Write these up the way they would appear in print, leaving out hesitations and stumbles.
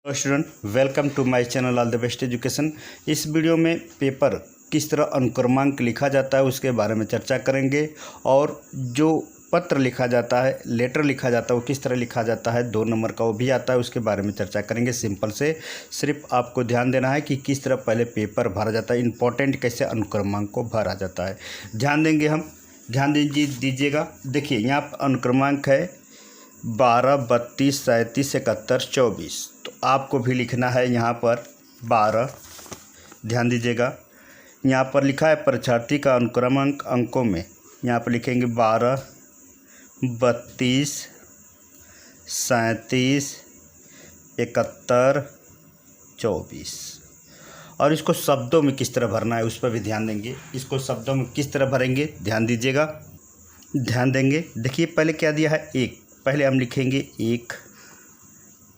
Hello student, welcome to my channel all the best education. इस video में paper किस तरह अनुक्रमांक लिखा जाता है उसके बारे में चर्चा करेंगे और जो पत्र लिखा जाता है, लेटर लिखा जाता है, वो किस तरह लिखा जाता है, 2 नंबर का वो भी आता है, उसके बारे में चर्चा करेंगे। सिंपल से सिर्फ आपको ध्यान देना है कि किस तरह पहले पेपर भरा जाता है, इंपॉर्टेंट कैसे अनुक्रमांक को भरा जाता है, ध्यान देंगे हम। ध्यान दीजिएगा। देखिए यहाँ पर अनुक्रमांक है 12, 32, 37, 71, 24। तो आपको भी लिखना है यहाँ पर 12। ध्यान दीजिएगा, यहाँ पर लिखा है परीक्षार्थी का अनुक्रमांक अंकों में। यहाँ पर लिखेंगे 12, 32, 37, 71, 24। और इसको शब्दों में किस तरह भरना है उस पर भी ध्यान देंगे। इसको शब्दों में किस तरह भरेंगे ध्यान दीजिएगा, ध्यान देंगे। देखिए पहले क्या दिया है, 1। पहले हम लिखेंगे 1,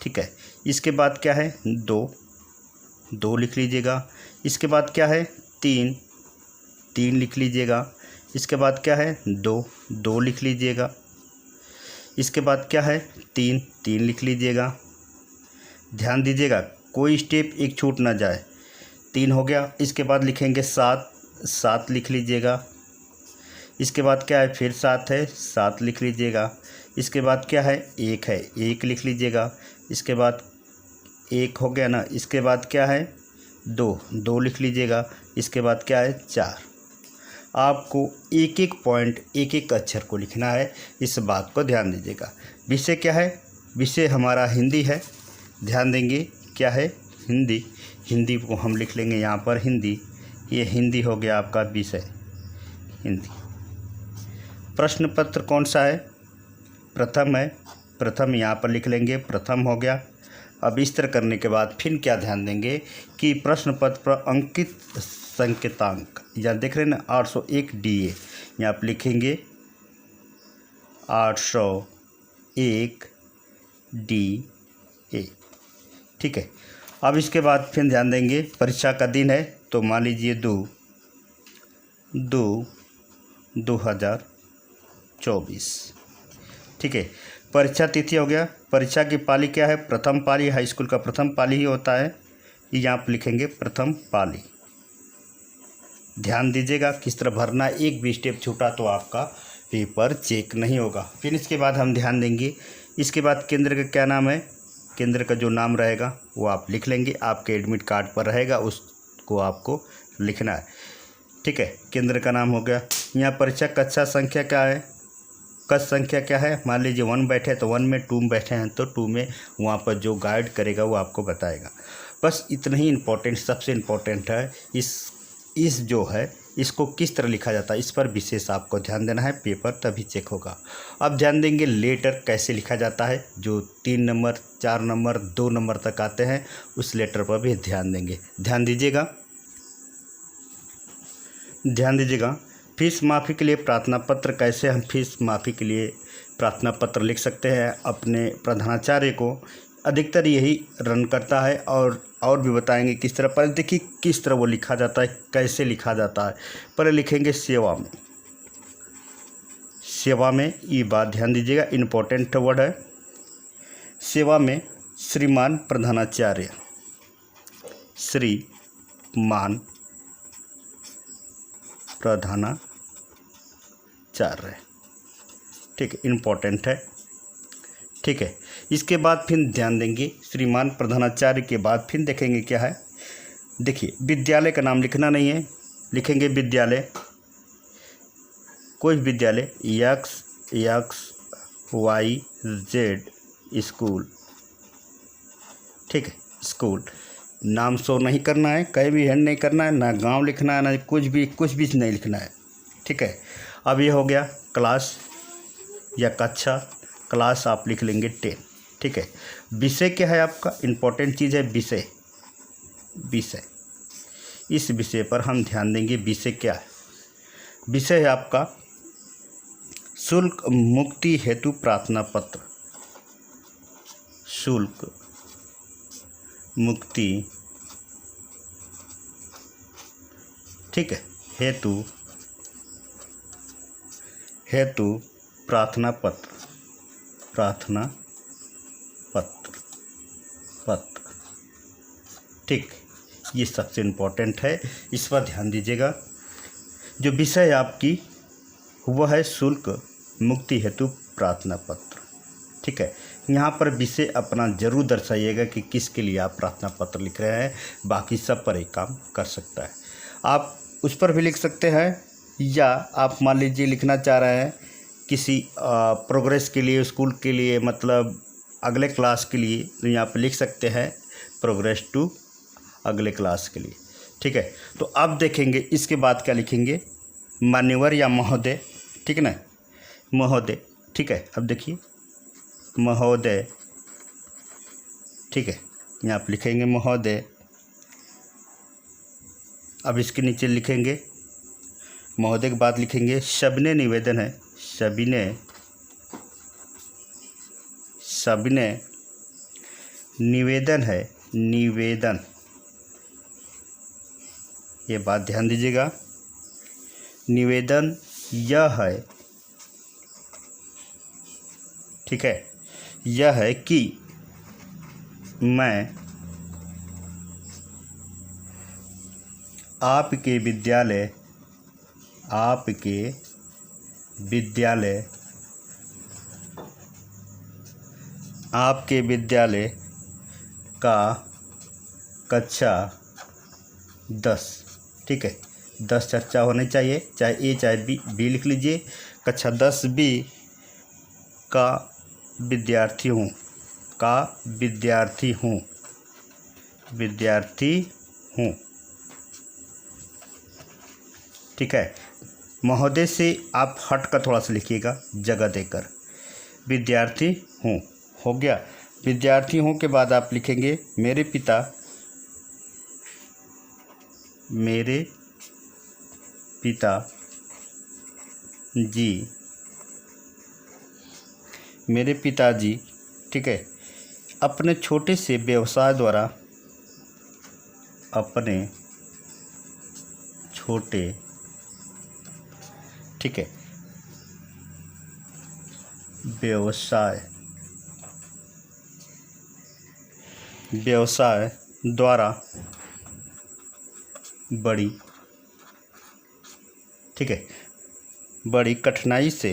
ठीक है। इसके बाद क्या है, 2 लिख लीजिएगा। इसके बाद क्या है, 3 लिख लीजिएगा। इसके बाद क्या है, 2 लिख लीजिएगा। इसके बाद क्या है, 3 लिख लीजिएगा। ध्यान दीजिएगा, कोई स्टेप एक छूट ना जाए। 3 हो गया। इसके बाद लिखेंगे 7 लिख लीजिएगा। इसके बाद क्या है, फिर 7 है, 7 लिख लीजिएगा। इसके बाद क्या है, 1 है, 1 लिख लीजिएगा। इसके बाद 1 हो गया ना। इसके बाद क्या है, 2 लिख लीजिएगा। इसके बाद क्या है, 4। आपको एक एक पॉइंट, एक एक अक्षर को लिखना है, इस बात को ध्यान दीजिएगा। विषय क्या है, विषय हमारा हिंदी है। ध्यान देंगे, क्या है, हिंदी। हिंदी को हम लिख लेंगे यहाँ पर हिंदी। ये हिंदी हो गया आपका विषय, हिंदी। प्रश्न पत्र कौन सा है, प्रथम है। प्रथम यहाँ पर लिख लेंगे, प्रथम हो गया। अब इस तरह करने के बाद फिर क्या ध्यान देंगे कि प्रश्न पत्र पर अंकित संकेतांक, यहाँ देख रहे हैं ना, 801 DA। यहाँ पर लिखेंगे 801 DA, ठीक है। अब इसके बाद फिर ध्यान देंगे, परीक्षा का दिन है तो मान लीजिए 2/2024, ठीक है। परीक्षा तिथि हो गया। परीक्षा की पाली क्या है, प्रथम पाली। हाई स्कूल का प्रथम पाली ही होता है, यहाँ पर लिखेंगे प्रथम पाली। ध्यान दीजिएगा किस तरह भरना, एक भी स्टेप छूटा तो आपका पेपर चेक नहीं होगा। फिर इसके बाद हम ध्यान देंगे, इसके बाद केंद्र का क्या नाम है, केंद्र का जो नाम रहेगा वो आप लिख लेंगे, आपके एडमिट कार्ड पर रहेगा, उसको आपको लिखना है, ठीक है। केंद्र का नाम हो गया। यहाँ परीक्षा कक्षा संख्या क्या है, कक्ष संख्या क्या है, मान लीजिए 1 बैठे तो 1 में, 2 में बैठे हैं तो 2 में, वहाँ पर जो गाइड करेगा वो आपको बताएगा। बस इतना ही इम्पोर्टेंट, सबसे इम्पोर्टेंट है। इस जो है इसको किस तरह लिखा जाता है, इस पर विशेष आपको ध्यान देना है, पेपर तभी चेक होगा। अब ध्यान देंगे लेटर कैसे लिखा जाता है, जो 3 नंबर, 4 नंबर, 2 नंबर तक आते हैं, उस लेटर पर भी ध्यान देंगे। ध्यान दीजिएगा, ध्यान दीजिएगा। फीस माफ़ी के लिए प्रार्थना पत्र, कैसे हम फीस माफ़ी के लिए प्रार्थना पत्र लिख सकते हैं अपने प्रधानाचार्य को, अधिकतर यही रन करता है। और भी बताएंगे किस तरह। पर देखिए किस तरह वो लिखा जाता है, कैसे लिखा जाता है। पहले लिखेंगे सेवा में, सेवा में, ये बात ध्यान दीजिएगा, इम्पोर्टेंट वर्ड है। सेवा में श्रीमान प्रधानाचार्य, श्रीमान प्रधानाचार्य, ठीक है, इम्पोर्टेंट है, ठीक है। इसके बाद फिर ध्यान देंगे, श्रीमान प्रधानाचार्य के बाद फिर देखेंगे क्या है। देखिए विद्यालय का नाम लिखना नहीं है, लिखेंगे विद्यालय, कोई विद्यालय, XYZ स्कूल, ठीक है। स्कूल नाम शो नहीं करना है, कहीं भी हैंड नहीं करना है, ना गांव लिखना है, ना कुछ भी नहीं लिखना है, ठीक है। अब ये हो गया क्लास या कक्षा, क्लास आप लिख लेंगे 10, ठीक है। विषय क्या है आपका, इम्पोर्टेंट चीज़ है विषय, विषय। इस विषय पर हम ध्यान देंगे, विषय क्या है। विषय है आपका शुल्क मुक्ति हेतु प्रार्थना पत्र, शुल्क मुक्ति, ठीक है, हेतु प्रार्थना पत्र, ठीक, ये सबसे इम्पोर्टेंट है, इस पर ध्यान दीजिएगा। जो विषय आपकी वह है शुल्क मुक्ति हेतु प्रार्थना पत्र। ठीक है, यहाँ पर विषय अपना ज़रूर दर्शाइएगा कि किसके लिए आप प्रार्थना पत्र लिख रहे हैं, बाकी सब पर एक काम कर सकता है। आप उस पर भी लिख सकते हैं, या आप मान लीजिए लिखना चाह रहे हैं किसी प्रोग्रेस के लिए, स्कूल के लिए, मतलब अगले क्लास के लिए, तो यहाँ पर लिख सकते हैं प्रोग्रेस टू अगले क्लास के लिए। ठीक है, तो अब देखेंगे इसके बाद क्या लिखेंगे, मान्यवर या महोदय। ठीक है ना, महोदय। ठीक है, अब देखिए महोदय। ठीक है, यहाँ पर लिखेंगे महोदय। अब इसके नीचे लिखेंगे महोदय के बाद लिखेंगे सविनय निवेदन है, सविनय निवेदन है, निवेदन। ये बात ध्यान दीजिएगा, निवेदन यह है, ठीक है, यह है कि मैं आपके विद्यालय का कक्षा 10, ठीक है, 10 चर्चा होनी चाहिए, चाहे ए चाहे बी लिख लीजिए। कक्षा 10 बी का विद्यार्थी हूँ। ठीक है, महोदय से आप हट कर थोड़ा सा लिखिएगा जगह देकर, विद्यार्थी हूँ, हो गया। विद्यार्थी हूँ के बाद आप लिखेंगे मेरे पिता जी, ठीक है, अपने छोटे से व्यवसाय द्वारा, ठीक है, व्यवसाय द्वारा बड़ी, ठीक है, बड़ी कठिनाई से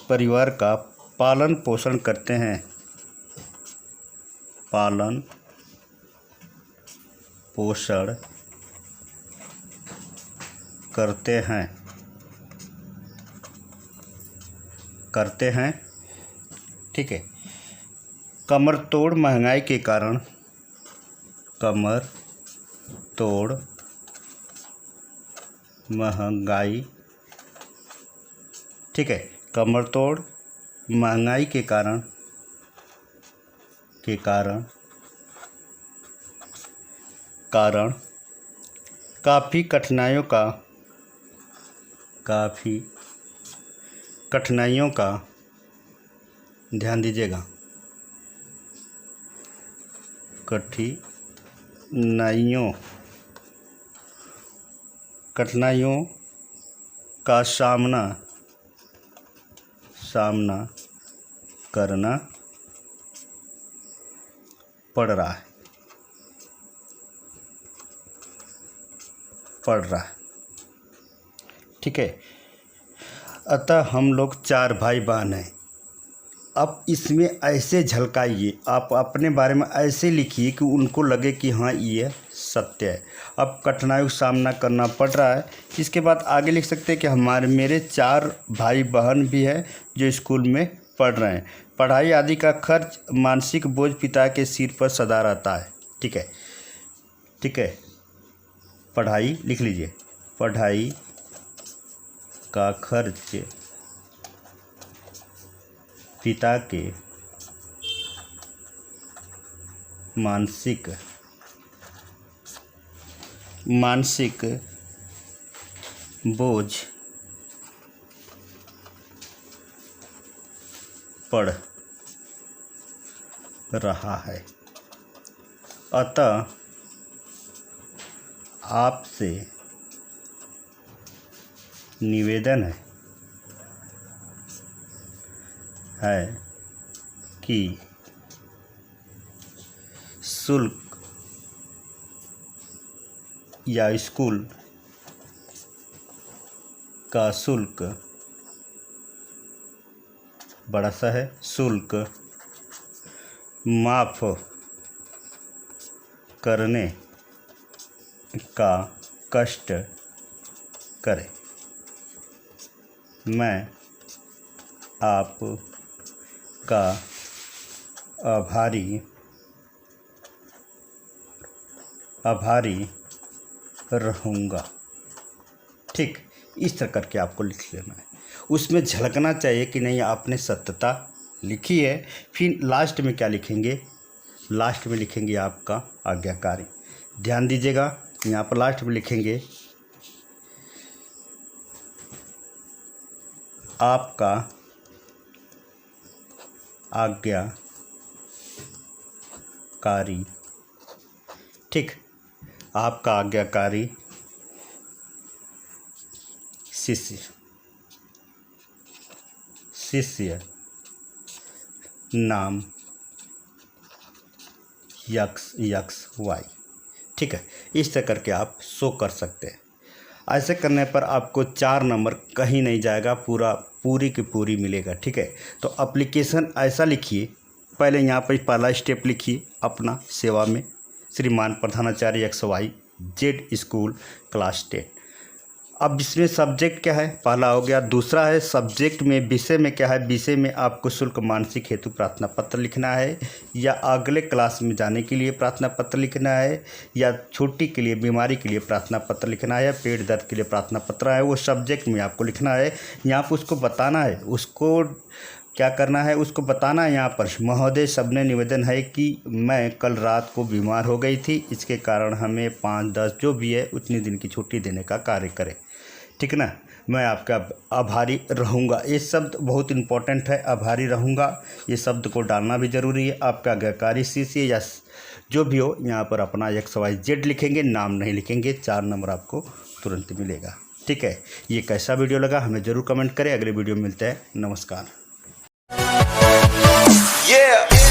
परिवार का पालन पोषण करते हैं, ठीक है। कमर तोड़ महंगाई के कारण, ठीक है, कमर तोड़ महंगाई के कारण काफ़ी कठिनाइयों का ध्यान दीजिएगा, कठिनाइयों का सामना करना पड़ रहा है, ठीक है। अतः हम लोग 4 भाई बहन हैं। अब इसमें ऐसे झलकाइए, आप अपने बारे में ऐसे लिखिए कि उनको लगे कि हाँ ये सत्य है। अब कठिनाइयों का सामना करना पड़ रहा है, इसके बाद आगे लिख सकते हैं कि मेरे 4 भाई बहन भी हैं जो स्कूल में पढ़ रहे हैं। पढ़ाई आदि का खर्च, मानसिक बोझ पिता के सिर पर सदा रहता है। ठीक है, पढ़ाई लिख लीजिए, पढ़ाई का खर्च पिता के मानसिक बोझ पड़ रहा है। अतः आपसे निवेदन है कि शुल्क या स्कूल का शुल्क बड़ा सा है, शुल्क माफ़ करने का कष्ट करें। मैं आपका आभारी रहूँगा। ठीक, इस तरह करके आपको लिख लेना है। उसमें झलकना चाहिए कि नहीं आपने सत्यता लिखी है। फिर लास्ट में क्या लिखेंगे, लास्ट में लिखेंगे आपका आज्ञाकारी। ध्यान दीजिएगा, यहाँ पर लास्ट में लिखेंगे आपका आज्ञाकारी। ठीक, आपका आज्ञाकारी शिष्य नाम XY। ठीक है, इस तरह करके आप शो कर सकते हैं। ऐसे करने पर आपको 4 नंबर कहीं नहीं जाएगा, पूरी की पूरी मिलेगा। ठीक है, तो एप्लीकेशन ऐसा लिखिए, पहले यहाँ पर पहला स्टेप लिखिए अपना सेवा में श्रीमान प्रधानाचार्य XYZ स्कूल क्लास 10। अब इसमें सब्जेक्ट क्या है, पहला हो गया। दूसरा है सब्जेक्ट में विषय में क्या है, विषय में आपको शुल्क मानसिक हेतु प्रार्थना पत्र लिखना है, या अगले क्लास में जाने के लिए प्रार्थना पत्र लिखना है, या छुट्टी के लिए, बीमारी के लिए प्रार्थना पत्र लिखना है, या पेट दर्द के लिए प्रार्थना पत्र है। वो सब्जेक्ट में आपको लिखना है। यहाँ पर उसको बताना है, उसको क्या करना है, उसको बताना है। यहाँ पर महोदय सबने निवेदन है कि मैं कल रात को बीमार हो गई थी, इसके कारण हमें 5-10 जो भी है उतने दिन की छुट्टी देने का कार्य करें। ठीक ना, मैं आपका आभारी रहूँगा। ये शब्द बहुत इम्पोर्टेंट है, आभारी रहूँगा। ये शब्द को डालना भी ज़रूरी है। आपका आज्ञाकारी शिष्य या जो भी हो, यहाँ पर अपना XYZ लिखेंगे, नाम नहीं लिखेंगे। 4 नंबर आपको तुरंत मिलेगा। ठीक है, ये कैसा वीडियो लगा हमें ज़रूर कमेंट करें। अगले वीडियो में मिलते हैं। नमस्कार। Yeah.